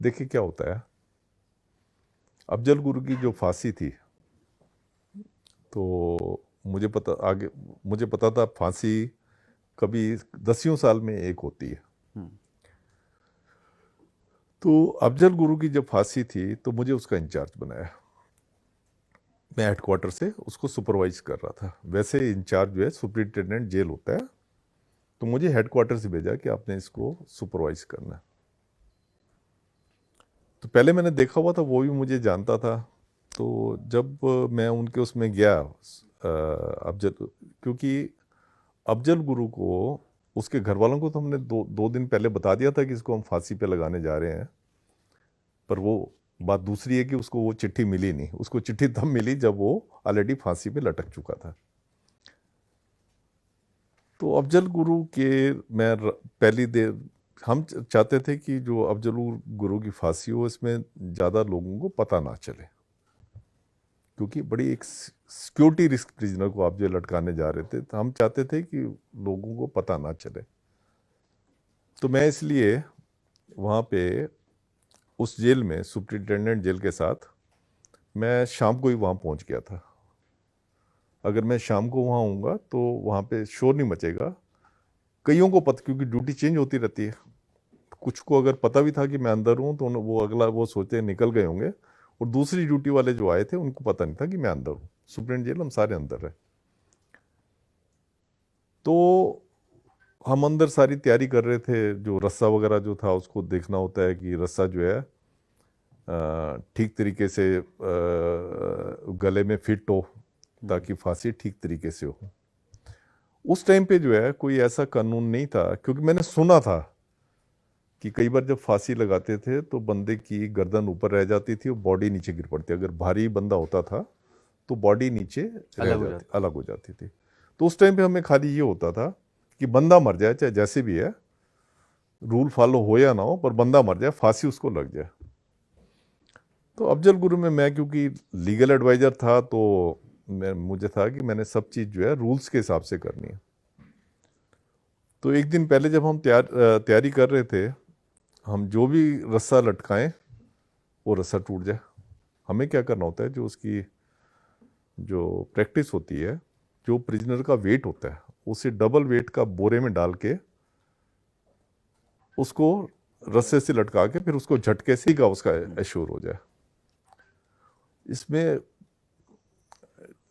देखिए क्या होता है, अफजल गुरु की जो फांसी थी, तो मुझे पता था फांसी कभी 10 साल में एक होती है। हम्म। तो अफजल गुरु की जब फांसी थी तो मुझे उसका इंचार्ज बनाया। मैं हेडक्वार्टर से उसको सुपरवाइज कर रहा था। वैसे इंचार्ज जो है सुपरिटेंडेंट जेल होता है, तो मुझे हेडक्वार्टर से भेजा कि आपने इसको सुपरवाइज करना है। तो पहले मैंने देखा हुआ था, वो भी मुझे जानता था। तो जब मैं उनके उसमें गया, अफजल, क्योंकि अफजल गुरु को, उसके घर वालों को तो हमने दो दिन पहले बता दिया था कि इसको हम फांसी पे लगाने जा रहे हैं। पर वो बात दूसरी है कि उसको वो चिट्ठी मिली नहीं। उसको चिट्ठी तब मिली जब वो ऑलरेडी फांसी पे लटक चुका था। तो अफजल गुरु के पहली देर हम चाहते थे कि जो अफजल गुरु की फांसी हो, इसमें ज़्यादा लोगों को पता ना चले, क्योंकि बड़ी एक सिक्योरिटी रिस्क प्रिजनर को आप जो लटकाने जा रहे थे, तो हम चाहते थे कि लोगों को पता ना चले। तो मैं इसलिए वहाँ पे उस जेल में सुप्रिंटेंडेंट जेल के साथ मैं शाम को ही वहाँ पहुँच गया था। अगर मैं शाम को वहाँ आऊँगा तो वहाँ पे शोर नहीं मचेगा। कईयों को पता, क्योंकि ड्यूटी चेंज होती रहती है। कुछ को अगर पता भी था कि मैं अंदर हूँ तो वो अगला वो सोचे निकल गए होंगे, और दूसरी ड्यूटी वाले जो आए थे उनको पता नहीं था कि मैं अंदर हूँ। सुप्रीम जेल हम सारे अंदर है। तो हम अंदर सारी तैयारी कर रहे थे। जो रस्सा वगैरह जो था उसको देखना होता है कि रस्सा जो है ठीक तरीके से गले में फिट हो, ताकि फांसी ठीक तरीके से हो। उस टाइम पे जो है कोई ऐसा कानून नहीं था, क्योंकि मैंने सुना था कि कई बार जब फांसी लगाते थे तो बंदे की गर्दन ऊपर रह जाती थी और बॉडी नीचे गिर पड़ती। अगर भारी बंदा होता था तो बॉडी नीचे रह अलग हो जाती, जाता। अलग हो जाती थी। तो उस टाइम पे हमें खाली ये होता था कि बंदा मर जाए, चाहे जैसे भी है, रूल फॉलो हो या ना हो, पर बंदा मर जाए, फांसी उसको लग जाए। तो अफजल गुरु में मैं क्योंकि लीगल एडवाइजर था, तो मुझे था कि मैंने सब चीज़ जो है रूल्स के हिसाब से करनी है। तो एक दिन पहले जब हम तैयारी कर रहे थे, हम जो भी रस्सा लटकाएं वो रस्सा टूट जाए। हमें क्या करना होता है, जो उसकी जो प्रैक्टिस होती है, जो प्रिजनर का वेट होता है उसे डबल वेट का बोरे में डाल के उसको रस्से से लटका के फिर उसको झटके से ही का उसका एश्योर हो जाए। इसमें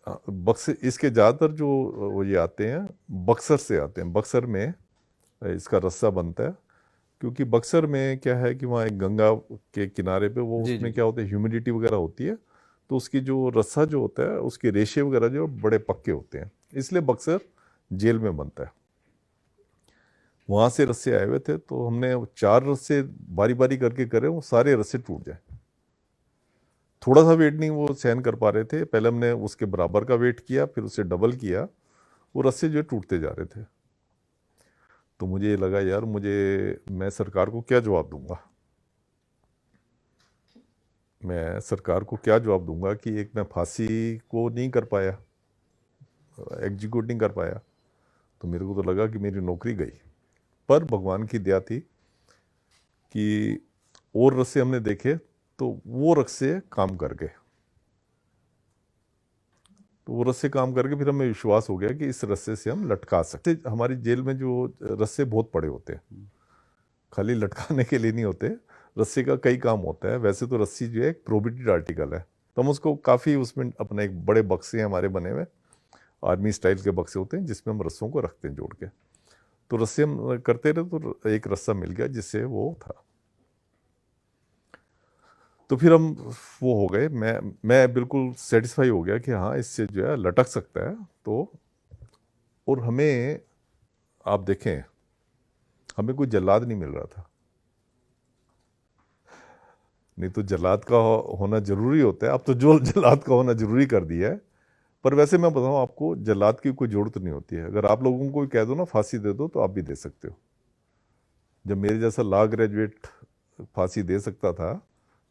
बक्सर, इसके ज़्यादातर जो वो ये आते हैं बक्सर से आते हैं। बक्सर में इसका रस्सा बनता है, क्योंकि बक्सर में क्या है कि वहाँ एक गंगा के किनारे पे वो, जी जी। उसमें क्या होता है, ह्यूमिडिटी वगैरह होती है। तो उसकी जो रस्सा जो होता है उसके रेशे वगैरह जो बड़े पक्के होते हैं, इसलिए बक्सर जेल में बनता है। वहाँ से रस्से आए हुए थे, तो हमने 4 रस्से बारी बारी करके करे, वो सारे रस्से टूट जाए। थोड़ा सा वेट नहीं वो सहन कर पा रहे थे। पहले हमने उसके बराबर का वेट किया, फिर उसे डबल किया, वो रस्से जो है टूटते जा रहे थे। तो मुझे ये लगा, यार मैं सरकार को क्या जवाब दूंगा। मैं सरकार को क्या जवाब दूंगा कि एक मैं फांसी को नहीं कर पाया, एग्जीक्यूट नहीं कर पाया। तो मेरे को तो लगा कि मेरी नौकरी गई। पर भगवान की दया थी कि और रस्से हमने देखे, तो वो रस्से काम कर गए। तो वो रस्से काम करके फिर हमें विश्वास हो गया कि इस रस्से से हम लटका सकते। हमारी जेल में जो रस्से बहुत पड़े होते हैं, खाली लटकाने के लिए नहीं होते, रस्सी का कई काम होता है। वैसे तो रस्सी जो है एक प्रोहिबिटेड आर्टिकल है, तो हम उसको काफ़ी, उसमें अपने एक बड़े बक्से हैं हमारे बने हुए, आर्मी स्टाइल के बक्से होते हैं जिसमें हम रस्सों को रखते हैं जोड़ के। तो रस्से हम करते रहे, तो एक रस्सा मिल गया जिससे वो था। तो फिर हम वो हो गए। मैं बिल्कुल सेटिस्फाई हो गया कि हाँ, इससे जो है लटक सकता है। तो और हमें, आप देखें, हमें कोई जल्लाद नहीं मिल रहा था। नहीं तो जल्लाद का होना जरूरी होता है। अब तो जो जल्लाद का होना जरूरी कर दिया है। पर वैसे मैं बताऊं आपको, जल्लाद की कोई जरूरत नहीं होती है। अगर आप लोगों को कह दो ना फांसी दे दो, तो आप भी दे सकते हो। जब मेरे जैसा लॉ ग्रेजुएट फांसी दे सकता था,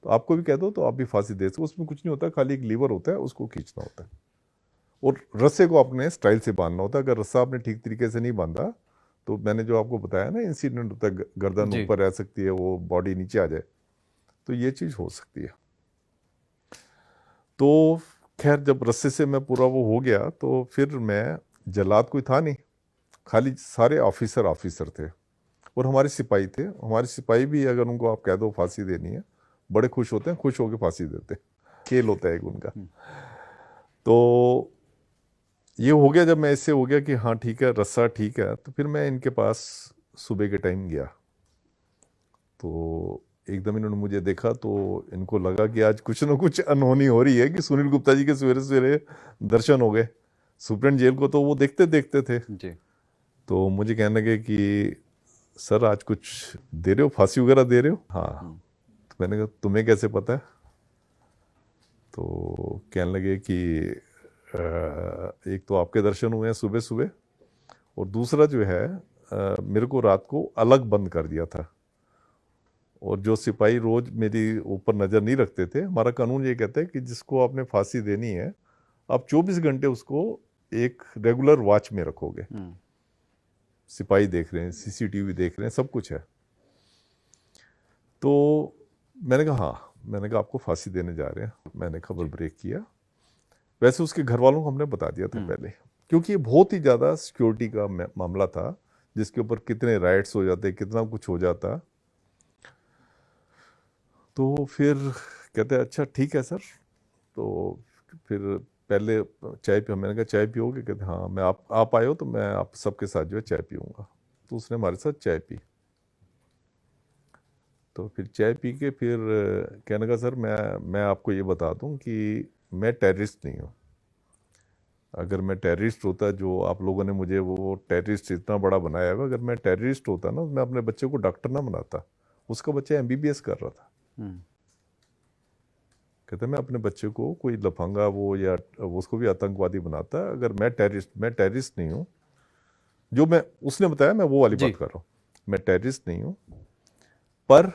तो आपको भी कह दो तो आप भी फांसी दे सकते हो। उसमें कुछ नहीं होता, खाली एक लीवर होता है, उसको खींचना होता है और रस्से को अपने स्टाइल से बांधना होता है। अगर रस्सा आपने ठीक तरीके से नहीं बांधा, तो मैंने जो आपको बताया ना इंसिडेंट होता है, गर्दन जी। ऊपर रह सकती है, वो बॉडी नीचे आ जाए, तो ये चीज़ हो सकती है। तो खैर जब रस्से से मैं पूरा वो हो गया तो फिर मैं, जल्लाद कोई था नहीं, खाली सारे ऑफिसर ऑफिसर थे और हमारे सिपाही थे। हमारे सिपाही भी अगर उनको आप कह दो फांसी देनी है, बड़े खुश होते हैं, खुश होकर फांसी देते हैं। खेल होता है एक उनका। तो ये हो गया, जब मैं इससे हो गया कि हाँ ठीक है, रस्सा ठीक है, तो फिर मैं इनके पास सुबह के टाइम गया। तो एकदम इन्होंने मुझे देखा तो इनको लगा कि आज कुछ ना कुछ अनहोनी हो रही है, कि सुनील गुप्ता जी के सवेरे सवेरे दर्शन हो गए। सुप्रीम जेल को तो वो देखते देखते थे जी। तो मुझे कहने लगे कि सर आज कुछ दे रहे हो, फांसी वगैरह दे रहे हो? हाँ। तो मैंने कहा तुम्हें कैसे पता है? तो कहने लगे कि एक तो आपके दर्शन हुए हैं सुबह सुबह, और दूसरा जो है मेरे को रात को अलग बंद कर दिया था, और जो सिपाही रोज मेरी ऊपर नज़र नहीं रखते थे, हमारा कानून ये कहता है कि जिसको आपने फांसी देनी है आप 24 घंटे उसको एक रेगुलर वॉच में रखोगे। सिपाही देख रहे हैं, सीसीटीवी देख रहे हैं, सब कुछ है। तो मैंने कहा हाँ, मैंने कहा आपको फांसी देने जा रहे हैं। मैंने खबर ब्रेक किया। वैसे उसके घर वालों को हमने बता दिया था पहले, क्योंकि ये बहुत ही ज़्यादा सिक्योरिटी का मामला था, जिसके ऊपर कितने राइट्स हो जाते, कितना कुछ हो जाता। तो फिर कहते अच्छा ठीक है सर। तो फिर पहले चाय पी, मैंने कहा चाय पियोगे? कहते हाँ, मैं आप आए हो तो मैं आप सबके साथ जो है चाय पीऊँगा। तो उसने हमारे साथ चाय पी। तो फिर चाय पी के फिर कहने का सर मैं आपको ये बता दूं कि मैं टेररिस्ट नहीं हूँ। अगर मैं टेररिस्ट होता, जो आप लोगों ने मुझे वो टेररिस्ट इतना बड़ा बनाया है, अगर मैं टेररिस्ट होता ना, मैं अपने बच्चे को डॉक्टर ना बनाता। उसका बच्चा एमबीबीएस कर रहा था। कहते मैं अपने बच्चे को कोई लफंगा वो या उसको भी आतंकवादी बनाता। अगर मैं टेररिस्ट नहीं हूँ, जो मैं उसने बताया, मैं वो वाली बात कर रहा हूँ। मैं टेररिस्ट नहीं हूँ, पर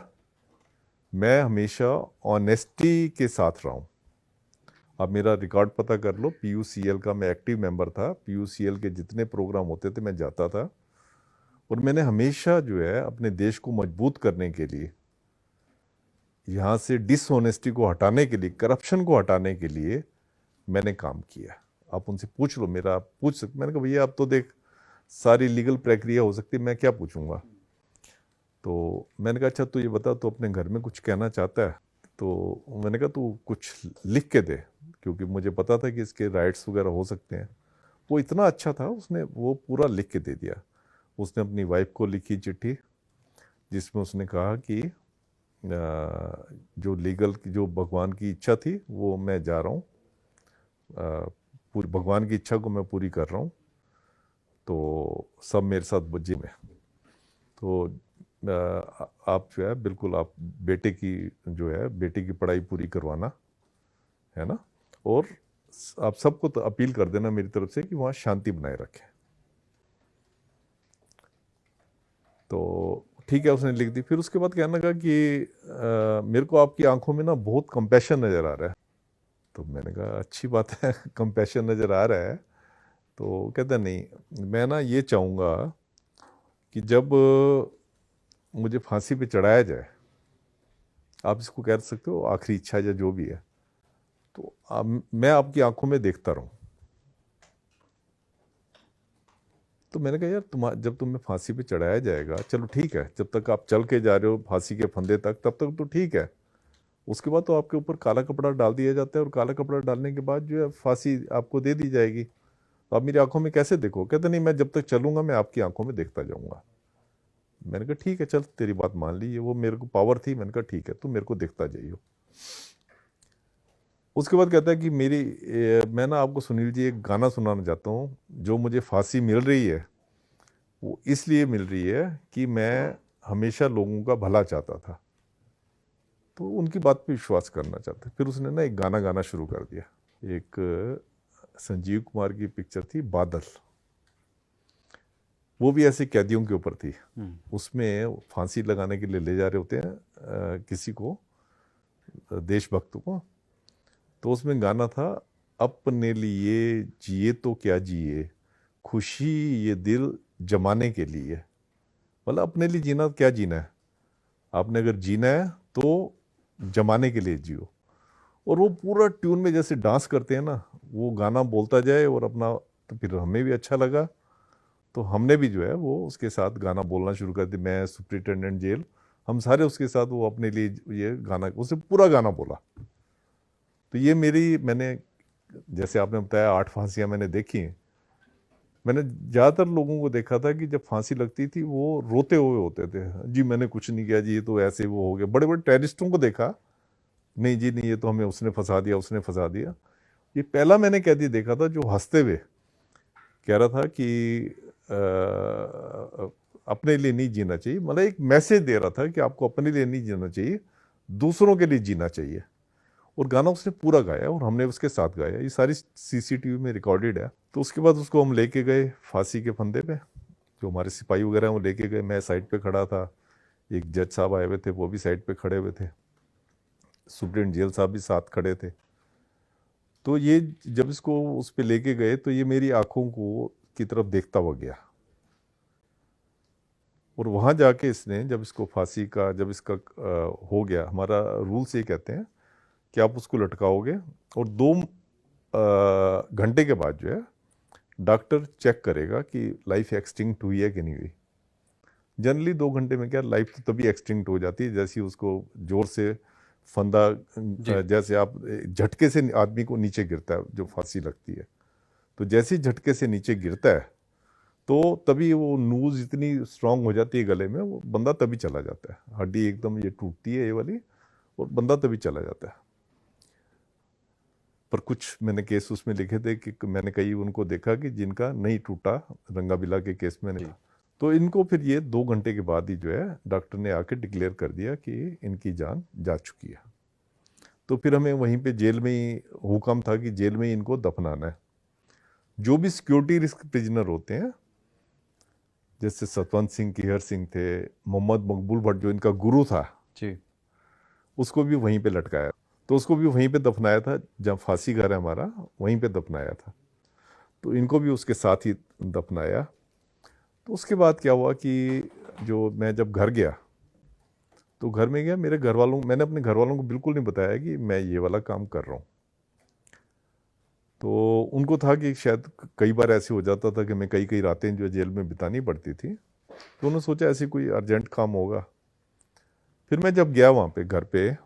मैं हमेशा ऑनेस्टी के साथ रहा हूँ। आप मेरा रिकॉर्ड पता कर लो, पीयूसीएल का मैं एक्टिव मेंबर था। पीयूसीएल के जितने प्रोग्राम होते थे मैं जाता था, और मैंने हमेशा जो है अपने देश को मजबूत करने के लिए, यहाँ से डिसऑनेस्टी को हटाने के लिए, करप्शन को हटाने के लिए मैंने काम किया। आप उनसे पूछ लो, मेरा पूछ सकते। मैंने कहा भैया अब तो देख सारी लीगल प्रक्रिया हो सकती है, मैं क्या पूछूंगा? तो मैंने कहा अच्छा तू ये बता, तो अपने घर में कुछ कहना चाहता है? तो मैंने कहा तू कुछ लिख के दे, क्योंकि मुझे पता था कि इसके राइट्स वगैरह हो सकते हैं। वो इतना अच्छा था, उसने वो पूरा लिख के दे दिया। उसने अपनी वाइफ को लिखी चिट्ठी, जिसमें उसने कहा कि जो लीगल की, जो भगवान की इच्छा थी वो मैं जा रहा हूँ, पूरी भगवान की इच्छा को मैं पूरी कर रहा हूँ, तो सब मेरे साथ बुज्जी में। तो आप जो है बिल्कुल आप बेटे की पढ़ाई पूरी करवाना है ना, और आप सबको तो अपील कर देना मेरी तरफ से कि वहाँ शांति बनाए रखें। तो ठीक है, उसने लिख दी। फिर उसके बाद कहने लगा कि मेरे को आपकी आंखों में ना बहुत कंपैशन नज़र आ रहा है। तो मैंने कहा अच्छी बात है, कंपैशन नज़र आ रहा है। तो कहता नहीं, मैं ना ये चाहूँगा कि जब मुझे फांसी पे चढ़ाया जाए, आप इसको कह सकते हो आखिरी इच्छा या जो भी है, तो मैं आपकी आंखों में देखता रहूं। तो मैंने कहा यार जब तुम्हें फांसी पे चढ़ाया जाएगा, चलो ठीक है, जब तक आप चल के जा रहे हो फांसी के फंदे तक, तब तक तो ठीक है। उसके बाद तो आपके ऊपर काला कपड़ा डाल दिया जाता है, और काला कपड़ा डालने के बाद जो है फांसी आपको दे दी जाएगी। तो आप मेरी आंखों में कैसे देखो? कहते नहीं, मैं जब तक चलूंगा मैं आपकी आंखों में देखता जाऊंगा। मैंने कहा ठीक है, चल तेरी बात मान ली। ये वो मेरे को पावर थी। मैंने कहा ठीक है, तू मेरे को देखता जाइयो। उसके बाद कहता है कि मैं ना आपको सुनील जी एक गाना सुनाना चाहता हूँ। जो मुझे फांसी मिल रही है वो इसलिए मिल रही है कि मैं हमेशा लोगों का भला चाहता था, तो उनकी बात पे विश्वास करना चाहते। फिर उसने ना एक गाना गाना शुरू कर दिया। एक संजीव कुमार की पिक्चर थी बादल, वो भी ऐसे कैदियों के ऊपर थी। उसमें फांसी लगाने के लिए ले जा रहे होते हैं किसी को, देशभक्त को। तो उसमें गाना था, अपने लिए जिए तो क्या जिए, खुशी ये दिल जमाने के लिए। मतलब अपने लिए जीना क्या जीना है, आपने अगर जीना है तो जमाने के लिए जियो। और वो पूरा ट्यून में जैसे डांस करते हैं ना, वो गाना बोलता जाए और अपना, तो फिर हमें भी अच्छा लगा, तो हमने भी जो है वो उसके साथ गाना बोलना शुरू कर दिया। मैं, सुपरिटेंडेंट जेल, हम सारे उसके साथ वो अपने लिए ये गाना, उसने पूरा गाना बोला। तो ये मैंने, जैसे आपने बताया 8 फांसियां मैंने देखी हैं। मैंने ज़्यादातर लोगों को देखा था कि जब फांसी लगती थी वो रोते हुए होते थे, जी मैंने कुछ नहीं किया जी, ये तो ऐसे वो हो गया। बड़े बड़े टेररिस्टों को देखा, नहीं जी नहीं, ये तो हमें उसने फंसा दिया, उसने फंसा दिया। ये पहला मैंने कैदी देखा था जो हंसते हुए कह रहा था कि अपने लिए नहीं जीना चाहिए, मतलब एक मैसेज दे रहा था कि आपको अपने लिए नहीं जीना चाहिए, दूसरों के लिए जीना चाहिए। और गाना उसने पूरा गाया और हमने उसके साथ गाया, ये सारी सीसीटीवी में रिकॉर्डेड है। तो उसके बाद उसको हम लेके गए फांसी के फंदे पे, जो हमारे सिपाही वगैरह हैं वो लेके गए, मैं साइड पे खड़ा था, एक जज साहब आए हुए थे वो भी साइड पे खड़े हुए थे, सुप्रीम जेल साहब भी साथ खड़े थे। तो ये जब इसको उस पे लेके गए तो ये मेरी आंखों को की तरफ देखता हुआ गया, और वहाँ जाके इसने जब इसको फांसी का, जब इसका हो गया, हमारा रूल्स ये कहते हैं कि आप उसको लटकाओगे और 2 घंटे के बाद जो है डॉक्टर चेक करेगा कि लाइफ एक्सटिंक्ट हुई है कि नहीं हुई। जनरली 2 घंटे में क्या, लाइफ तो तभी एक्सटिंक्ट हो जाती है जैसे ही उसको जोर से फंदा, जी। जैसे आप झटके से आदमी को नीचे गिरता है जो फांसी लगती है, तो जैसे ही झटके से नीचे गिरता है तो तभी वो नूज इतनी स्ट्रांग हो जाती है गले में, वो बंदा तभी चला जाता है, हड्डी एकदम ये टूटती है ये वाली, और बंदा तभी चला जाता है। पर कुछ मैंने केस उसमें लिखे थे कि मैंने कई उनको देखा कि जिनका नहीं टूटा, रंगाबिला के केस में नहीं। तो इनको फिर ये 2 घंटे के बाद ही जो है डॉक्टर ने आके डिक्लेयर कर दिया कि इनकी जान जा चुकी है। तो फिर हमें वहीं पे जेल में ही हुक्म था कि जेल में ही इनको दफनाना है। जो भी सिक्योरिटी रिस्क प्रिजनर होते हैं, जैसे सतवंत सिंह किहर सिंह थे, मोहम्मद मकबूल भट्ट जो इनका गुरु था जी। उसको भी वहीं पे लटकाया, तो उसको भी वहीं पे दफनाया था, जहाँ फांसी घर है हमारा वहीं पे दफनाया था, तो इनको भी उसके साथ ही दफनाया। तो उसके बाद क्या हुआ कि जो मैं जब घर गया, तो घर में गया, मेरे घर वालों, मैंने अपने घर वालों को बिल्कुल नहीं बताया कि मैं ये वाला काम कर रहा हूँ। तो उनको था कि शायद कई बार ऐसे हो जाता था कि मैं कई कई रातें जो जेल में बितानी पड़ती थी, तो उन्होंने सोचा ऐसे कोई अर्जेंट काम होगा। फिर मैं जब गया वहाँ पे घर पे,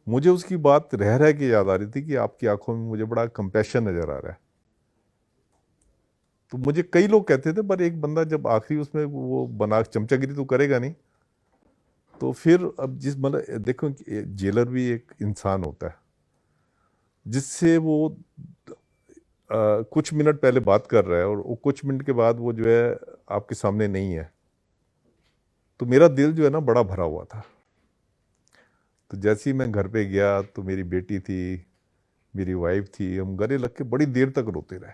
मुझे उसकी बात रह रह के याद आ रही थी कि आपकी आंखों में मुझे बड़ा कंपैशन नजर आ रहा है। तो मुझे कई लोग कहते थे, पर एक बंदा जब आखिरी उसमें वो बना, चमचागिरी तो करेगा नहीं। तो फिर अब जिस, मतलब देखो जेलर भी एक इंसान होता है जिससे वो कुछ मिनट पहले बात कर रहा है और वो कुछ मिनट के बाद वो जो है आपके सामने नहीं है, तो मेरा दिल जो है ना बड़ा भरा हुआ था। तो जैसे ही मैं घर पे गया तो मेरी बेटी थी, मेरी वाइफ थी, हम गले लग के बड़ी देर तक रोते रहे।